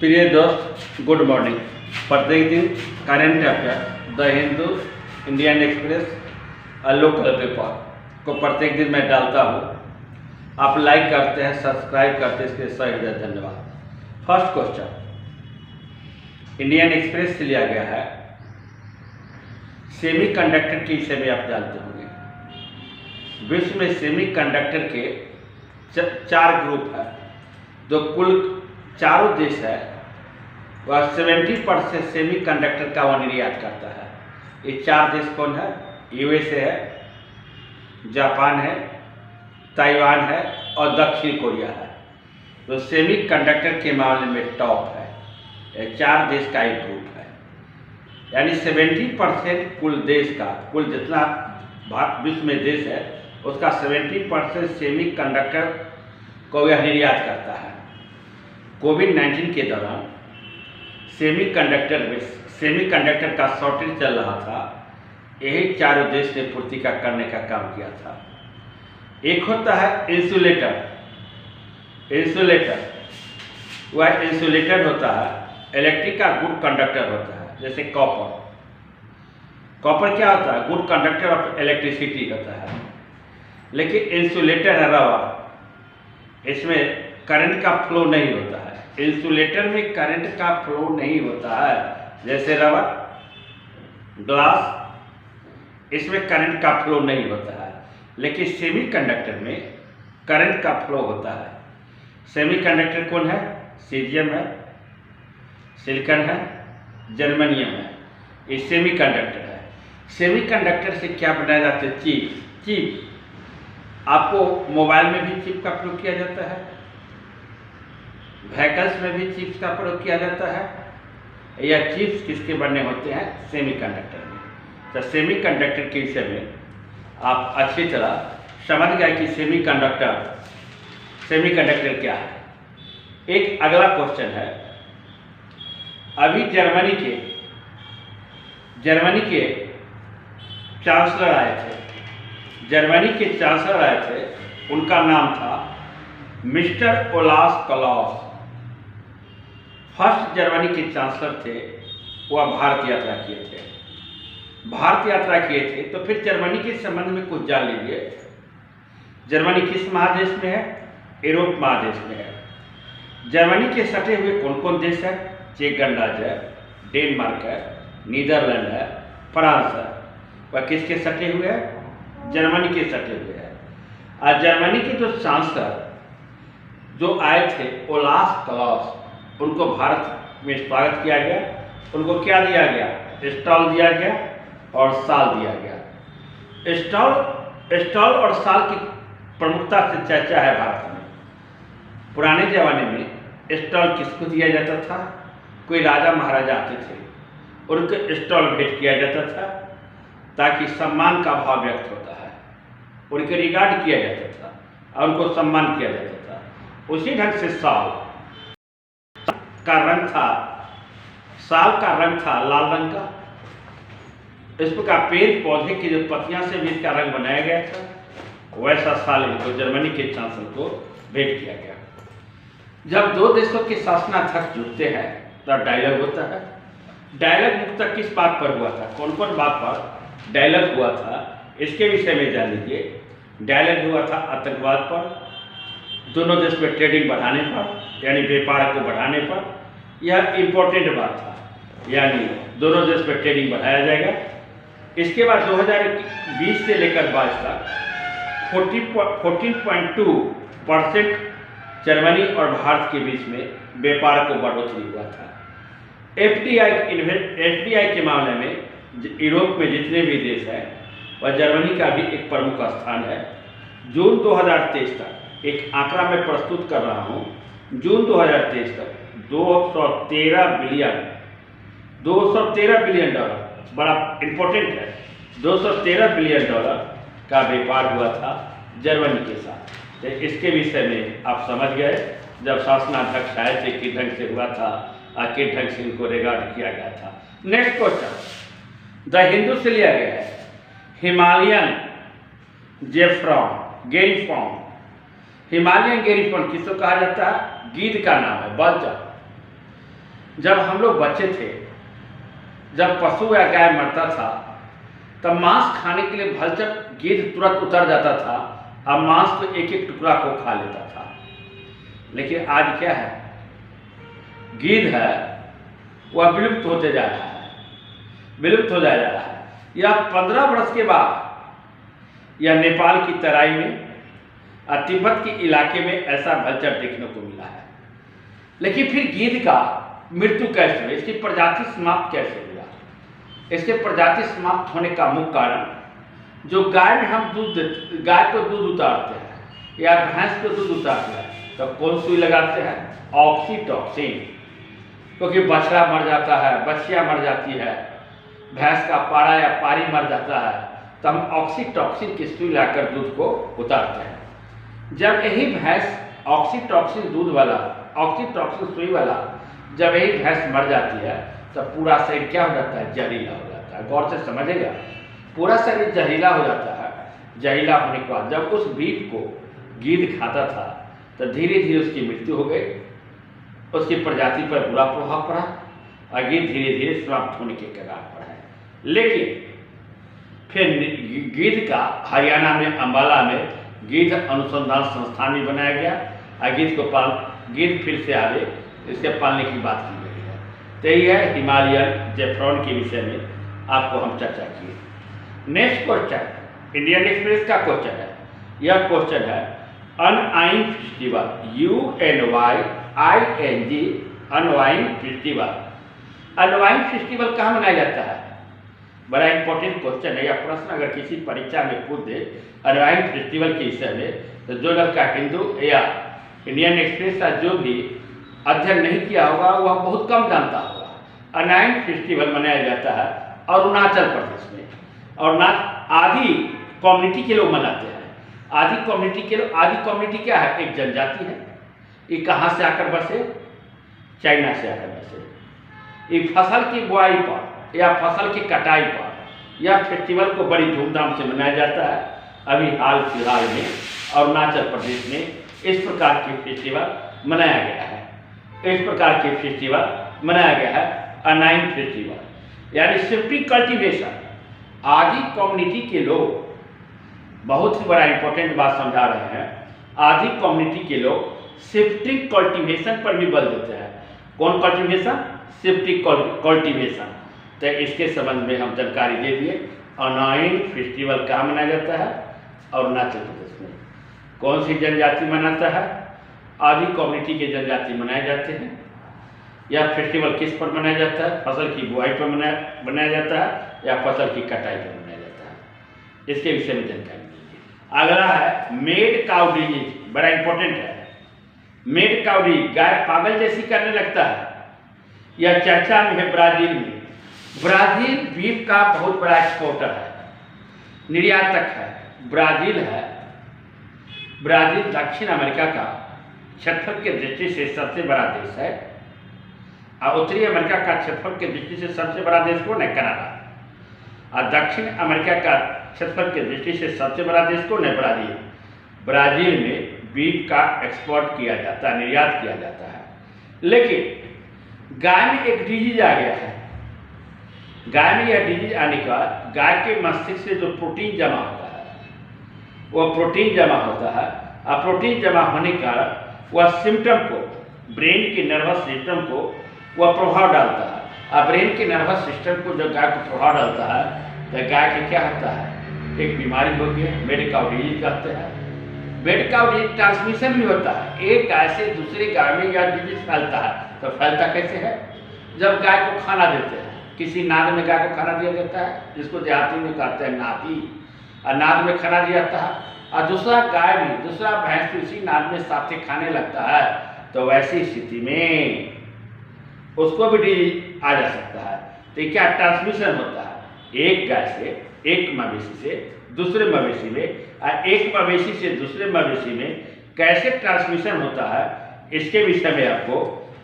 प्रिय दोस्त, good morning. प्रत्येक दिन current affair, the Hindu, Indian express और लोकल पेपर को प्रत्येक दिन मैं डालता हूँ। आप लाइक करते हैं, सब्सक्राइब करते हैं, इसके लिए सही धन्यवाद। फर्स्ट क्वेश्चन इंडियन एक्सप्रेस से लिया गया है। सेमीकंडक्टर के विषय में आप जानते होंगे। विश्व में सेमीकंडक्टर के चार ग्रुप है। जो कुल चारों देश है वह 70% सेमीकंडक्टर का वह निर्यात करता है। ये चार देश कौन है? यूएसए है, जापान है, ताइवान है और दक्षिण कोरिया है। तो सेमीकंडक्टर के मामले में टॉप है। ये चार देश का एक ग्रुप है, यानी 70% कुल देश का, कुल जितना विश्व में देश है उसका 70% सेमीकंडक्टर को यह निर्यात करता है। कोविड-19 के दौरान सेमीकंडक्टर का शॉर्टेज चल रहा था। यही चारों देश ने पूर्ति करने का काम किया था। एक होता है इंसुलेटर। वह इंसुलेटर होता है, इलेक्ट्रिक का गुड कंडक्टर होता है। जैसे कॉपर क्या होता है? गुड कंडक्टर ऑफ इलेक्ट्रिसिटी होता है। लेकिन इंसुलेटर है रबर, इसमें करंट का फ्लो नहीं होता है। इंसुलेटर में करंट का फ्लो नहीं होता है। जैसे रबर, ग्लास, इसमें करंट का फ्लो नहीं होता है। लेकिन सेमीकंडक्टर में करंट का फ्लो होता है। सेमीकंडक्टर कौन है? सीजियम है, सिलिकॉन है, जर्मेनियम है। ये सेमीकंडक्टर है। सेमीकंडक्टर से क्या बनाया जाता है? चिप। आपको मोबाइल में भी चिप का प्रयोग किया जाता है, व्हीकल्स में भी चिप्स का प्रयोग किया जाता है। यह चिप्स किसके बने होते हैं? सेमीकंडक्टर में। तो सेमीकंडक्टर के विषय में आप अच्छी तरह समझ गए कि सेमीकंडक्टर क्या है। एक अगला क्वेश्चन है। अभी जर्मनी के चांसलर आए थे। उनका नाम था mister Olaf Scholtz. First Germany के चांसलर थे, वह भारत यात्रा किए थे। तो फिर जर्मनी के संबंध में कुछ जान लीजिए। जर्मनी किस महादेश में है? यूरोप महादेश में है। जर्मनी के सटे हुए कौन कौन देश है? चेक गणराज्य है, डेनमार्क है, नीदरलैंड है, फ्रांस है। वह किसके सटे हुए हैं? जर्मनी के सटे हुए हैं। और जर्मनी के जो चांसलर जो आए थे ओलाफ स्कॉल्स, उनको भारत में स्वागत किया गया। उनको क्या दिया गया? स्टॉल दिया गया और साल दिया गया। स्टॉल और साल की प्रमुखता से चर्चा है भारत में। पुराने जमाने में स्टॉल किसको दिया जाता था? कोई राजा महाराजा आते थे, उनको स्टॉल भेंट किया जाता था ताकि सम्मान का भाव व्यक्त होता है, उनके रिगार्ड किया जाता था और उनको सम्मान किया जाता था। उसी ढंग से साल का रंग था लाल रंग का। इस प्रकार पेड़ पौधे की जो पत्तियां से भी इसका रंग बनाया गया था, वैसा साल इनको जर्मनी के चांसलर को भेंट किया गया। जब दो देशों के शासनाध्यक्ष जुड़ते हैं तब डायलॉग होता है। डायलॉग मुख्यतः किस बात पर हुआ था? कौन कौन बात पर डायलॉग हुआ था, इसके विषय में जान लीजिए। डायलॉग हुआ था आतंकवाद पर, दोनों देश में ट्रेडिंग बढ़ाने पर, यानी व्यापार को बढ़ाने पर। यह इम्पोर्टेंट बात था, यानी दोनों देश में ट्रेडिंग बढ़ाया जाएगा। इसके बाद 2020 से लेकर 22 तक 14.2% जर्मनी और भारत के बीच में व्यापार को बढ़ोतरी हुआ था। एफडीआई के मामले में यूरोप में जितने भी देश हैं वह जर्मनी का भी एक प्रमुख स्थान है। जून 2023 तक एक आंकड़ा मैं प्रस्तुत कर रहा हूँ। जून 2023 तक 213 बिलियन डॉलर, बड़ा इंपॉर्टेंट है, 213 बिलियन डॉलर का व्यापार हुआ था जर्मनी के साथ। तो इसके विषय में आप समझ गए जब शासनाध्यक्ष आए थे किस ढंग से हुआ था और किस ढंग से इनको रिगार्ड किया गया था। नेक्स्ट क्वेश्चन द हिंदू से लिया गया है। हिमालयन गेरीफॉर्म किसको कहा जाता है? गिद्ध का नाम है, बलचर। जब हम लोग बच्चे थे, जब पशु या गाय मरता था तब मांस खाने के लिए भलचर गिद्ध तुरंत उतर जाता था और मांस को एक एक टुकड़ा को खा लेता था। लेकिन आज क्या है, गिद्ध है वह विलुप्त होते जा रहा है, विलुप्त हो जा रहा है। यह 15 वर्ष के बाद यह नेपाल की तराई में और तिब्बत के इलाके में ऐसा भलचर देखने को मिला है। लेकिन फिर गिद्ध का मृत्यु कैसे हुई, इसकी प्रजाति समाप्त कैसे हुआ? इसके प्रजाति समाप्त होने का मुख्य कारण, जो गाय में हम गाय को दूध उतारते हैं या भैंस को दूध उतारते हैं तो कौन सुई लगाते हैं? ऑक्सीटॉक्सिन। क्योंकि बछड़ा मर जाता है, बछिया मर जाती है, भैंस का पारा या पारी मर जाता है, तो हम ऑक्सीटॉक्सिन की सुई लाकर दूध को उतारते हैं। जब यही भैंस ऑक्सीटॉक्सिन दूध वाला, ऑक्सीटॉक्सिन सुई वाला जब यही भैंस मर जाती है तो पूरा शरीर क्या हो जाता है? जहरीला हो जाता है। गौर से समझेगा, पूरा शरीर जहरीला हो जाता है। जहरीला होने के बाद जब उस बीफ को गिद्ध खाता था तो धीरे धीरे उसकी मृत्यु हो गई, उसकी प्रजाति पर बुरा प्रभाव पड़ा और गिद्ध धीरे धीरे समाप्त होने के कगार पर है। लेकिन फिर गिद्ध का हरियाणा में अंबाला में गिद्ध अनुसंधान संस्थान भी बनाया गया और गिद्ध फिर से आगे इसके पालने की बात की गई है। तो यह है हिमालयन जेफ्रॉन के विषय में आपको हम चर्चा किए। नेक्स्ट क्वेश्चन इंडियन एक्सप्रेस का क्वेश्चन है। यह क्वेश्चन है अनवाइन फेस्टिवल, UNYING अनवाइन फेस्टिवल। अनवाइन फेस्टिवल कहाँ मनाया जाता है? बड़ा इंपॉर्टेंट क्वेश्चन है। यह प्रश्न अगर किसी परीक्षा में पूछ दे अनवाइन फेस्टिवल के विषय में, तो जो लड़का हिंदू या इंडियन एक्सप्रेस का जो भी अध्ययन नहीं किया होगा वह बहुत कम जानता होगा। अनवाइन फेस्टिवल मनाया जाता है अरुणाचल प्रदेश में, और आदि कम्युनिटी के लोग मनाते हैं। आदि कम्युनिटी के लोग, आदि कम्युनिटी क्या है? एक जनजाति है। ये कहाँ से आकर बसे? चाइना से आकर बसे। ये फसल की बुआई पर या फसल की कटाई पर यह फेस्टिवल को बड़ी धूमधाम से मनाया जाता है। अभी हाल फिलहाल में अरुणाचल प्रदेश में इस प्रकार के फेस्टिवल मनाया गया है। इस प्रकार के फेस्टिवल मनाया गया है अनवाइन फेस्टिवल, यानी शिफ्टिंग कल्टीवेशन। आदि कम्युनिटी के लोग, बहुत ही बड़ा इंपॉर्टेंट बात समझा रहे हैं, आदि कम्युनिटी के लोग शिफ्टिंग कल्टीवेशन पर भी बल देते हैं। कौन कल्टीवेशन? Shifting cultivation. तो इसके संबंध में हम जानकारी दे दिए। अनवाइन फेस्टिवल कहाँ मनाया जाता है? अरुणाचल प्रदेश में। कौन सी जनजाति मनाता है? आदि कम्युनिटी के जनजाति मनाए जाते हैं। यह फेस्टिवल किस पर मनाया जाता है? फसल की बुआई पर मनाया जाता है या फसल की कटाई पर मनाया जाता है? इसके विषय में जानकारी दीजिए। अगला है मेड काउ डिजीज, बड़ा इंपॉर्टेंट है। मेड काउ डिजीज, गाय पागल जैसी करने लगता है। यह चर्चा में है ब्राजील में। ब्राजील बीफ का बहुत बड़ा एक्सपोर्टर है, निर्यातक है। ब्राजील है, ब्राजील दक्षिण अमेरिका का क्षेत्रफल के दृष्टि से सबसे बड़ा देश है, और उत्तरी अमेरिका का क्षेत्रफल के दृष्टि से सबसे बड़ा देश कौन है? कनाडा। और दक्षिण अमेरिका का क्षेत्रफल के दृष्टि से सबसे बड़ा देश कौन है? ब्राजील। ब्राजील में बीफ का एक्सपोर्ट किया जाता है, निर्यात किया जाता है। लेकिन गाय में एक डिजीज आ गया है। गाय में यह डिजीज आने के बाद गाय के मस्तिष्क से जो प्रोटीन जमा होता है, वह प्रोटीन जमा होता है, और प्रोटीन जमा होने के कारण वह सिम्टम को, ब्रेन के नर्वस सिस्टम को वह प्रभाव डालता है। और ब्रेन के नर्वस सिस्टम को जब गाय को प्रभाव डालता है तो गाय के क्या होता है? एक बीमारी होती है, मेड काउ डिजीज कहते हैं। मेड काउ डिजीज ट्रांसमिशन भी होता है, एक गाय से दूसरी गाय में यह डिजीज फैलता है। तो फैलता कैसे है? जब गाय को खाना देते हैं, किसी नाद में गाय को खाना दिया जाता है, जिसको देहाती में कहते हैं नादी, और नाद में खाना दिया जाता है, और दूसरा गाय भी, दूसरा भैंस भी उसी नाद में साथ खाने लगता है, तो वैसी स्थिति में उसको भी डिजीज आ जा सकता है। तो क्या ट्रांसमिशन होता है? एक गाय से, एक मवेशी से दूसरे मवेशी में, और एक मवेशी से दूसरे मवेशी में कैसे ट्रांसमिशन होता है, इसके विषय में आपको,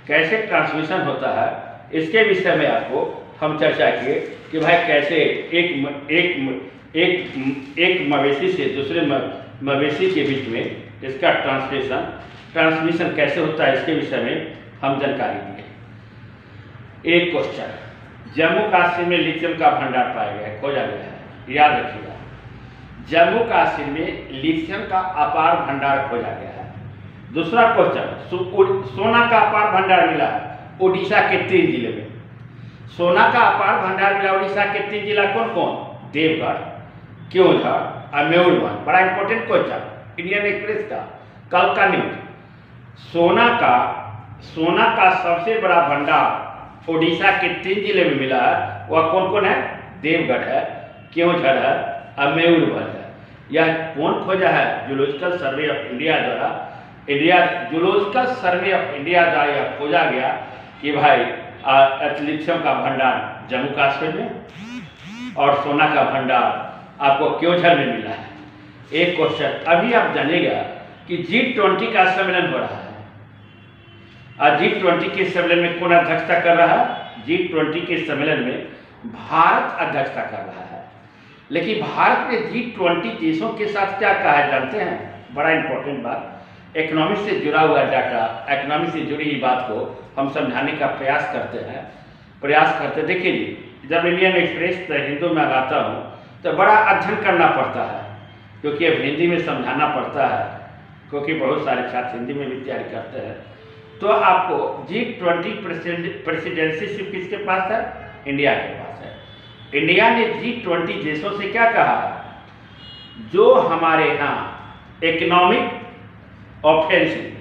कैसे ट्रांसमिशन होता है इसके विषय में आपको हम चर्चा किए कि भाई कैसे एक मवेशी से दूसरे मवेशी के बीच में इसका ट्रांसमिशन कैसे होता है, इसके विषय में हम जानकारी दिए। एक क्वेश्चन, जम्मू कश्मीर में लिथियम का भंडार पाया गया है, खोजा गया है, याद रखिएगा। जम्मू कश्मीर में लिथियम का अपार भंडार खोजा गया है। दूसरा क्वेश्चन, सोना का अपार भंडार मिला है उड़ीसा के 3 जिले में। सोना का अपार भंडार मिला उड़ीसा के 3 जिला कौन कौन? देवगढ़, क्योंझर और मयूरभंज। बड़ा इंपॉर्टेंट क्वेश्चन, इंडियन एक्सप्रेस का कल का न्यूज। सोना का सबसे बड़ा भंडार उड़ीसा के 3 जिले में मिला है, वह कौन कौन है? देवगढ़ है, क्योंझर है और मयूरभंज है। यह कौन खोजा है? जूलॉजिकल सर्वे ऑफ इंडिया द्वारा, जूलॉजिकल सर्वे ऑफ इंडिया द्वारा यह खोजा गया कि भाई लिथियम का भंडार जम्मू कश्मीर में और सोना का भंडार आपको क्योंझर में मिला है। एक क्वेश्चन अभी आप जानिएगा कि G20 का सम्मेलन हो रहा है और G20 के सम्मेलन में कौन अध्यक्षता कर रहा है? G20 के सम्मेलन में भारत अध्यक्षता कर रहा है। लेकिन भारत ने G20 देशों के साथ क्या कहा है जानते हैं? बड़ा इंपॉर्टेंट बात, इकोनॉमिक्स से जुड़ा हुआ डाटा, इकोनॉमिक्स से जुड़ी हुई बात को हम समझाने का प्रयास करते देखिए जी, जब इंडियन एक्सप्रेस हिंदू में लगाता हूँ तो बड़ा अध्ययन करना पड़ता है, क्योंकि अब हिंदी में समझाना पड़ता है, क्योंकि बहुत सारे छात्र हिंदी में भी तैयारी करते हैं। तो आपको G20 प्रेसिडेंसीशिप किसके पास है? इंडिया के पास है। इंडिया ने G20 देशों से क्या कहा? जो हमारे यहाँ इकोनॉमिक ऑफेंसिव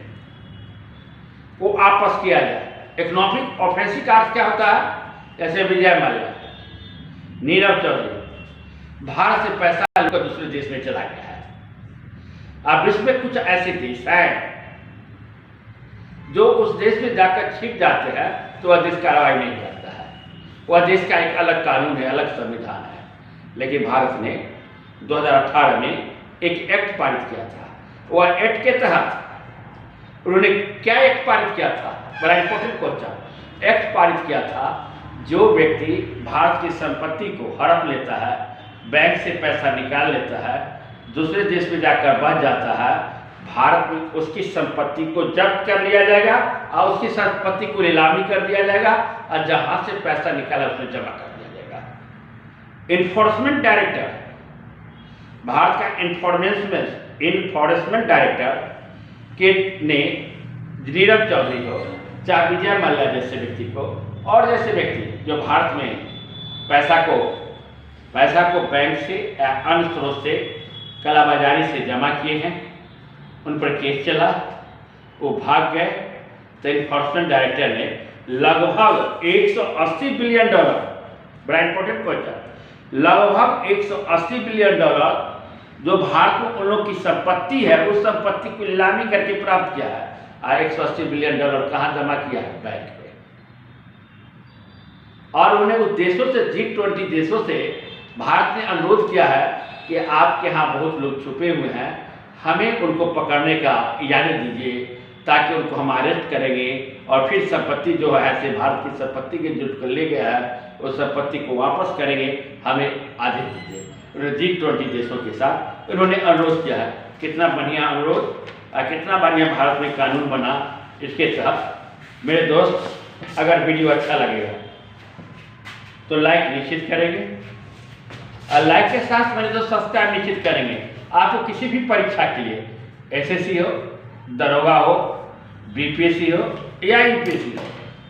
को वापस किया जाए। इकोनॉमिक ऑफेंसिव का अर्थ क्या होता है? जैसे विजय माल्या, नीरव चौधरी भारत से पैसा लेकर दूसरे देश में चला गया है। अब विश्व में कुछ ऐसे देश हैं जो उस देश में जाकर छिप जाते हैं तो वह देश कार्रवाई नहीं करता है, वह देश का एक अलग कानून है, अलग संविधान है। लेकिन भारत ने 2018 में एक एक्ट पारित किया था। वह एक्ट के तहत उन्होंने क्या एक्ट पारित किया था? बड़ा इंपॉर्टेंट क्वेश्चन। एक्ट पारित किया था, जो व्यक्ति भारत की संपत्ति को हड़प लेता है, बैंक से पैसा निकाल लेता है, दूसरे देश में जाकर बच जाता है, भारत में उसकी संपत्ति को जब्त कर लिया जाएगा और उसकी संपत्ति को नीलामी कर दिया जाएगा और जहां से पैसा निकाला उसमें जमा कर दिया जाएगा। इन्फोर्समेंट डायरेक्टर, भारत का इन्फोर्समेंट डायरेक्टर के ने नीरव चौधरी को, चाहे विजय माल्या जैसे व्यक्ति को और जैसे व्यक्ति जो भारत में पैसा को बैंक से या अन्य स्रोत से कालाबाजारी से जमा किए हैं, उन पर केस चला, वो भाग गए। तो इन्फोर्समेंट डायरेक्टर ने लगभग $180 बिलियन, बड़ा इंपॉर्टेंट क्वेश्चन, लगभग $180 बिलियन जो भारत में उन लोगों की संपत्ति है, उस संपत्ति को नीलामी करके प्राप्त किया है। और $180 बिलियन कहाँ जमा किया है? बैंक में। और उन्हें उस देशों से, G20 देशों से भारत ने अनुरोध किया है कि आपके यहाँ बहुत लोग छुपे हुए हैं, हमें उनको पकड़ने का इजाज़त दीजिए, ताकि उनको हम अरेस्ट करेंगे और फिर संपत्ति जो है ऐसे भारत की संपत्ति के जो ले गया है उस संपत्ति को वापस करेंगे, हमें आदेश दीजिए। उन्होंने G20 देशों के साथ उन्होंने अनुरोध किया है। कितना बढ़िया अनुरोध और कितना बढ़िया भारत में कानून बना। इसके साथ मेरे दोस्त, अगर वीडियो अच्छा लगेगा तो लाइक निश्चित करेंगे और लाइक के साथ मेरे दोस्त सब्सक्राइब निश्चित करेंगे। आपको किसी भी परीक्षा के लिए, SSC हो, दरोगा हो, BPSC हो या UPSC हो,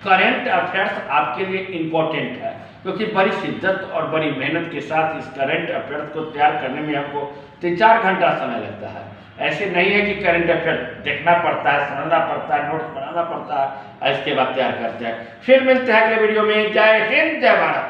करंट अफेयर्स आपके लिए इम्पोर्टेंट है, क्योंकि बड़ी शिद्दत और बड़ी मेहनत के साथ इस करंट अफेयर्स को तैयार करने में हमको 3-4 घंटा समय लगता है। ऐसे नहीं है कि करंट अफेयर देखना पड़ता है, समझना पड़ता है, नोट्स बनाना पड़ता है, इसके बाद तैयार करते हैं। फिर मिलते हैं अगले वीडियो में। जय हिंद, जय भारत।